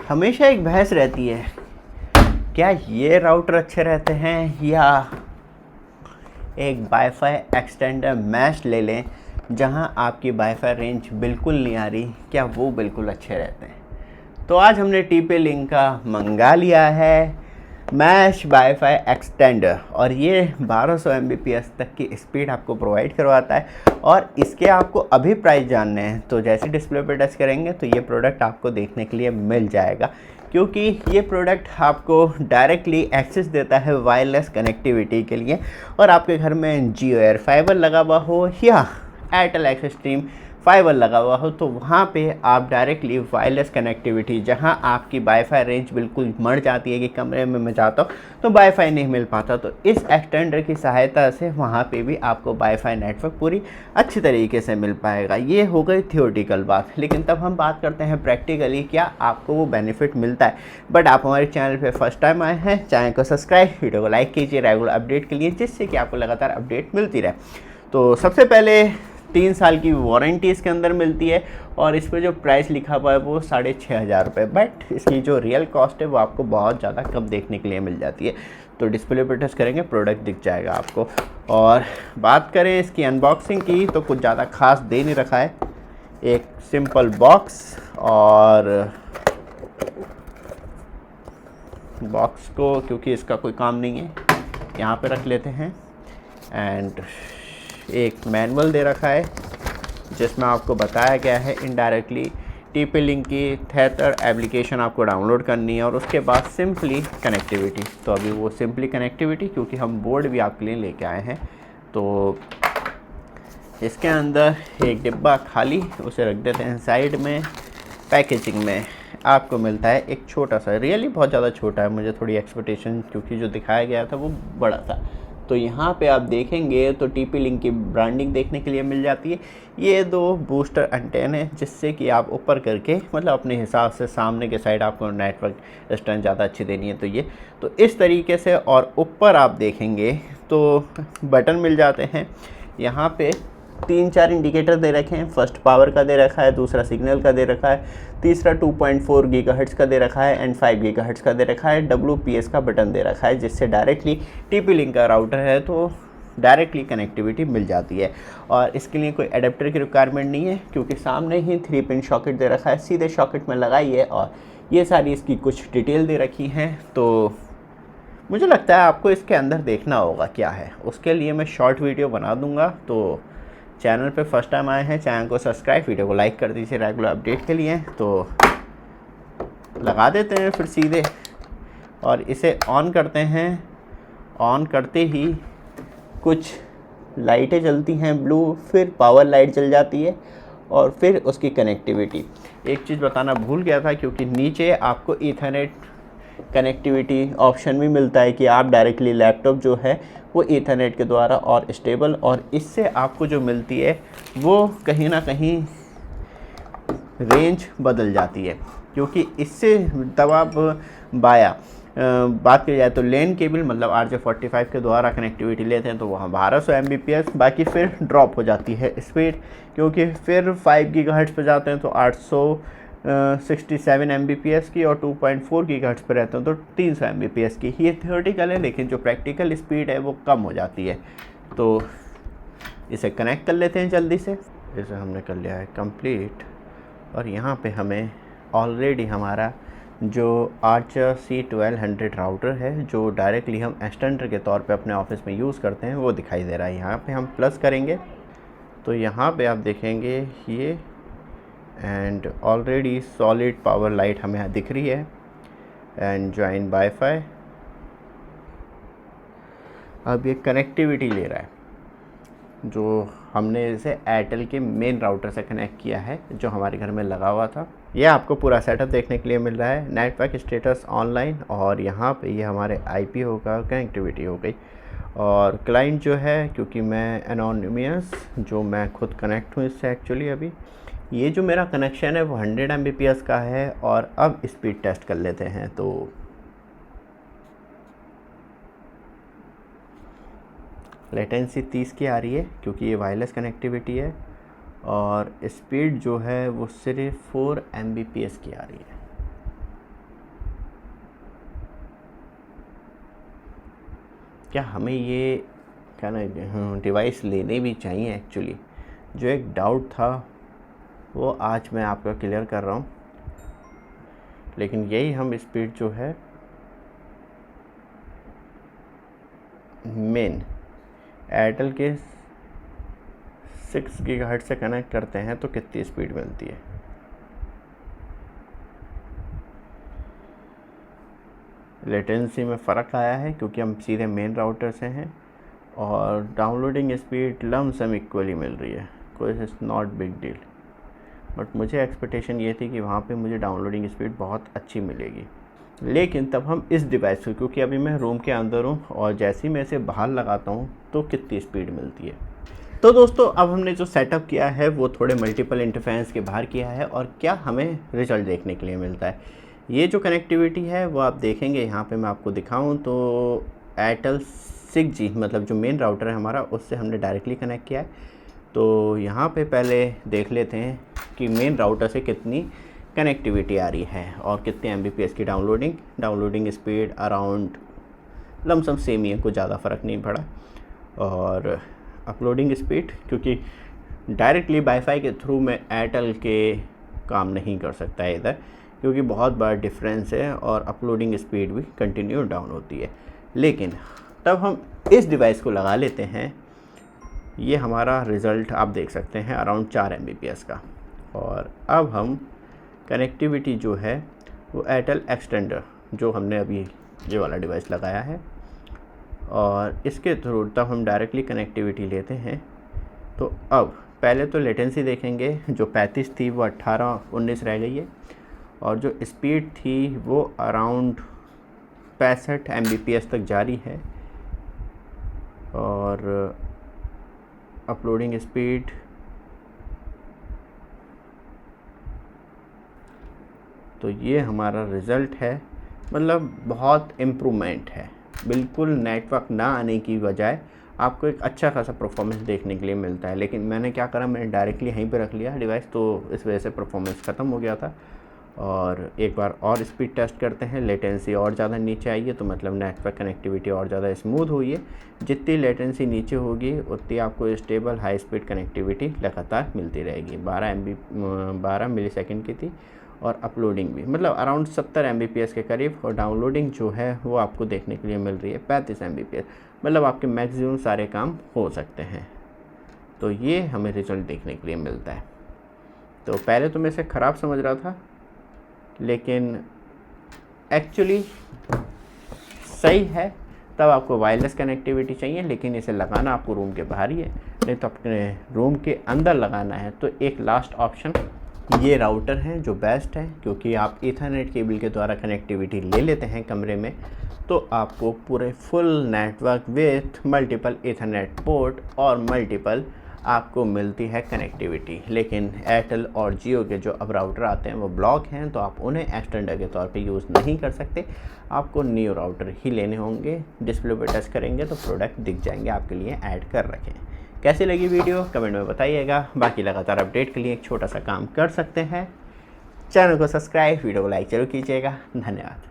हमेशा एक बहस रहती है, क्या ये राउटर अच्छे रहते हैं या एक वाईफाई एक्सटेंडर मैश ले लें जहां आपकी वाईफाई रेंज बिल्कुल नहीं आ रही, क्या वो बिल्कुल अच्छे रहते हैं। तो आज हमने TP-Link का मंगा लिया है मैश वाईफाई एक्सटेंडर और ये 1200 Mbps तक की स्पीड आपको प्रोवाइड करवाता है। और इसके आपको अभी प्राइस जानने हैं तो जैसे डिस्प्ले पर टच करेंगे तो ये प्रोडक्ट आपको देखने के लिए मिल जाएगा, क्योंकि ये प्रोडक्ट आपको डायरेक्टली एक्सेस देता है वायरलेस कनेक्टिविटी के लिए। और आपके घर में जियो एयर फाइबर लगा हुआ हो या एयरटेल एक्सेस स्ट्रीम फाइबर लगा हुआ हो तो वहाँ पे आप डायरेक्टली वायरलेस कनेक्टिविटी, जहाँ आपकी वाईफाई रेंज बिल्कुल मर जाती है कि कमरे में मैं जाता हूँ तो वाईफाई नहीं मिल पाता, तो इस एक्सटेंडर की सहायता से वहाँ पे भी आपको वाईफाई नेटवर्क पूरी अच्छी तरीके से मिल पाएगा। ये हो गई थियोरेटिकल बात, लेकिन तब हम बात करते हैं प्रैक्टिकली क्या आपको वो बेनिफिट मिलता है। बट आप हमारे चैनल पर फर्स्ट टाइम आए हैं, चैनल को सब्सक्राइब, वीडियो को लाइक कीजिए रेगुलर अपडेट के लिए, जिससे कि आपको लगातार अपडेट मिलती रहे। तो सबसे पहले 3 साल की वारंटी इसके अंदर मिलती है और इस पर जो प्राइस लिखा हुआ है वो 6,500 रुपये, बट इसकी जो रियल कॉस्ट है वो आपको बहुत ज़्यादा कम देखने के लिए मिल जाती है। तो डिस्प्ले पर टच करेंगे प्रोडक्ट दिख जाएगा आपको। और बात करें इसकी अनबॉक्सिंग की तो कुछ ज़्यादा खास दे नहीं रखा है, एक सिंपल बॉक्स, और बॉक्स को क्योंकि इसका कोई काम नहीं है यहाँ पे रख लेते हैं। एंड एक मैनुअल दे रखा है जिसमें आपको बताया गया है इनडायरेक्टली TP-Link की 73 एप्लीकेशन आपको डाउनलोड करनी है और उसके बाद सिंपली कनेक्टिविटी। तो अभी वो सिंपली कनेक्टिविटी क्योंकि हम बोर्ड भी आपके लिए लेके आए हैं, तो इसके अंदर एक डिब्बा खाली उसे रख देते हैं साइड में। पैकेजिंग में आपको मिलता है एक छोटा सा, रियली बहुत ज़्यादा छोटा है, मुझे थोड़ी एक्सपेक्टेशन क्योंकि जो दिखाया गया था वो बड़ा था। तो यहाँ पे आप देखेंगे तो TP-Link की ब्रांडिंग देखने के लिए मिल जाती है। ये 2 बूस्टर एंटेन है जिससे कि आप ऊपर करके मतलब अपने हिसाब से सामने के साइड आपको नेटवर्क स्ट्रेंथ ज़्यादा अच्छी देनी है तो इस तरीके से। और ऊपर आप देखेंगे तो बटन मिल जाते हैं, यहाँ पे 3-4 इंडिकेटर दे रखे हैं। फर्स्ट पावर का दे रखा है, दूसरा सिग्नल का दे रखा है, तीसरा 2.4 गीगाहर्ट्ज़ का दे रखा है एंड 5 गीगाहर्ट्ज़ का दे रखा है। WPS का बटन दे रखा है जिससे डायरेक्टली TP-Link का राउटर है तो डायरेक्टली कनेक्टिविटी मिल जाती है। और इसके लिए कोई एडेप्टर की रिक्वायरमेंट नहीं है क्योंकि सामने ही 3 पिन सॉकेट दे रखा है, सीधे सॉकेट में लगाइए। और ये सारी इसकी कुछ डिटेल दे रखी हैं, तो मुझे लगता है आपको इसके अंदर देखना होगा क्या है। उसके लिए मैं शॉर्ट वीडियो बना दूँगा। तो चैनल पे फर्स्ट टाइम आए हैं, चैनल को सब्सक्राइब, वीडियो को लाइक कर दीजिए रेगुलर अपडेट के लिए। तो लगा देते हैं फिर सीधे और इसे ऑन करते हैं। ऑन करते ही कुछ लाइटें जलती हैं ब्लू, फिर पावर लाइट जल जाती है और फिर उसकी कनेक्टिविटी। एक चीज़ बताना भूल गया था क्योंकि नीचे आपको ईथरनेट कनेक्टिविटी ऑप्शन भी मिलता है कि आप डायरेक्टली लैपटॉप जो है वो ईथरनेट के द्वारा और स्टेबल, और इससे आपको जो मिलती है वो कहीं ना कहीं रेंज बदल जाती है क्योंकि इससे तब आप बात की जाए तो लेन केबल मतलब RJ45 के द्वारा कनेक्टिविटी लेते हैं तो वहाँ 1200 Mbps, बाकी फिर ड्रॉप हो जाती है स्पीड क्योंकि फिर 5 गीगाहर्ट्ज़ पे जाते हैं तो 867 Mbps की, और 2.4 गीगाहर्ट्ज़ पे रहते हैं तो 300 Mbps की। ये थियोरेटिकल है लेकिन जो प्रैक्टिकल स्पीड है वो कम हो जाती है। तो इसे कनेक्ट कर लेते हैं जल्दी से। इसे हमने कर लिया है कंप्लीट और यहाँ पे हमें ऑलरेडी हमारा जो आर्चर C1200 राउटर है जो डायरेक्टली हम एक्सटेंडर के तौर पे अपने ऑफिस में यूज़ करते हैं वो दिखाई दे रहा है। यहाँ पे हम प्लस करेंगे तो यहाँ पे आप देखेंगे ये and already solid power light हमें यहाँ दिख रही है एंड ज्वाइन वाईफाई। अब ये कनेक्टिविटी ले रहा है जो हमने इसे एयरटेल के मेन राउटर से कनेक्ट किया है जो हमारे घर में लगा हुआ था। ये आपको पूरा सेटअप देखने के लिए मिल रहा है, नेटवर्क स्टेटस ऑनलाइन, और यहाँ पे ये हमारे IP होगा, कनेक्टिविटी हो गई। और क्लाइंट जो है क्योंकि मैं एनोनिमस जो मैं खुद कनेक्ट हूँ इससे एक्चुअली अभी ये जो मेरा कनेक्शन है वो 100 Mbps का है। और अब स्पीड टेस्ट कर लेते हैं। तो लेटेंसी 30 की आ रही है क्योंकि ये वायरलेस कनेक्टिविटी है और स्पीड जो है वो सिर्फ 4 Mbps की आ रही है। क्या हमें ये क्या ना डिवाइस लेने भी चाहिए एक्चुअली। जो एक डाउट था वो आज मैं आपका क्लियर कर रहा हूँ। लेकिन यही हम स्पीड जो है मेन एयरटेल के 6 गीगाहर्ट्ज़ से कनेक्ट करते हैं तो कितनी स्पीड मिलती है। लेटेंसी में फ़र्क आया है क्योंकि हम सीधे मेन राउटर से हैं, और डाउनलोडिंग स्पीड लमसम इक्वली मिल रही है, कोई is not big deal. But मुझे एक्सपेक्टेशन ये थी कि वहाँ पे मुझे डाउनलोडिंग स्पीड बहुत अच्छी मिलेगी। लेकिन तब हम इस डिवाइस को, क्योंकि अभी मैं रूम के अंदर हूँ और जैसे ही मैं इसे बाहर लगाता हूँ तो कितनी स्पीड मिलती है। तो दोस्तों अब हमने जो सेटअप किया है वो थोड़े मल्टीपल इंटरफेरेंस के बाहर किया है, और क्या हमें रिजल्ट देखने के लिए मिलता है। ये जो कनेक्टिविटी है वो आप देखेंगे यहाँ पे मैं आपको दिखाऊं तो एयरटेल 6G मतलब जो मेन राउटर है हमारा उससे हमने डायरेक्टली कनेक्ट किया है। तो यहाँ पे पहले देख लेते हैं कि मेन राउटर से कितनी कनेक्टिविटी आ रही है और कितने MBPS की downloading speed around lump sum same ही है, कुछ ज़्यादा फ़र्क नहीं पड़ा। और अपलोडिंग स्पीड, क्योंकि डायरेक्टली वाईफाई के थ्रू में एयरटेल के काम नहीं कर सकता है इधर, क्योंकि बहुत बड़ा डिफरेंस है और अपलोडिंग स्पीड भी कंटिन्यू डाउन होती है। लेकिन तब हम इस डिवाइस को लगा लेते हैं, ये हमारा रिज़ल्ट आप देख सकते हैं अराउंड 4 MBPS का। और अब हम कनेक्टिविटी जो है वो एयरटेल एक्सटेंडर जो हमने अभी ये वाला डिवाइस लगाया है और इसके थ्रू तब हम डायरेक्टली कनेक्टिविटी लेते हैं। तो अब पहले तो लेटेंसी देखेंगे, जो 35 थी वो 18-19 रह गई है, और जो स्पीड थी वो अराउंड 65 MBPS तक जारी है। और अपलोडिंग स्पीड तो ये हमारा रिज़ल्ट है, मतलब बहुत इम्प्रूवमेंट है। बिल्कुल नेटवर्क ना आने की बजाय आपको एक अच्छा खासा परफॉर्मेंस देखने के लिए मिलता है। लेकिन मैंने क्या करा, मैंने डायरेक्टली यहीं पे रख लिया डिवाइस, तो इस वजह से परफॉर्मेंस ख़त्म हो गया था। और एक बार और स्पीड टेस्ट करते हैं। लेटेंसी और ज़्यादा नीचे आई है तो मतलब नेटवर्क कनेक्टिविटी और ज़्यादा स्मूथ हुई है। जितनी लेटेंसी नीचे होगी उतनी आपको स्टेबल हाई स्पीड कनेक्टिविटी लगातार मिलती रहेगी। 12 मिलीसेकंड की थी, और अपलोडिंग भी मतलब अराउंड 70 MBPS के करीब, और डाउनलोडिंग जो है वो आपको देखने के लिए मिल रही है 35 MBPS, मतलब आपके मैक्सिमम सारे काम हो सकते हैं। तो ये हमें रिजल्ट देखने के लिए मिलता है। तो पहले तो मैं इसे ख़राब समझ रहा था, लेकिन एक्चुअली सही है। तब आपको वायरलेस कनेक्टिविटी चाहिए, लेकिन इसे लगाना आपको रूम के बाहर ही है, नहीं तो अपने रूम के अंदर लगाना है तो एक लास्ट ऑप्शन ये राउटर है जो बेस्ट है, क्योंकि आप ईथरनेट केबल के द्वारा कनेक्टिविटी ले लेते हैं कमरे में तो आपको पूरे full network with multiple Ethernet port और मल्टीपल आपको मिलती है कनेक्टिविटी। लेकिन एयरटेल और जियो के जो अब राउटर आते हैं वो ब्लॉक हैं, तो आप उन्हें एक्सटेंडर के तौर पे यूज़ नहीं कर सकते, आपको न्यू राउटर ही लेने होंगे। डिस्प्ले पे टच करेंगे तो प्रोडक्ट दिख जाएंगे, आपके लिए ऐड कर रखें। कैसी लगी वीडियो कमेंट में बताइएगा। बाकी लगातार अपडेट के लिए एक छोटा सा काम कर सकते हैं, चैनल को सब्सक्राइब, वीडियो को लाइक जरूर कीजिएगा। धन्यवाद।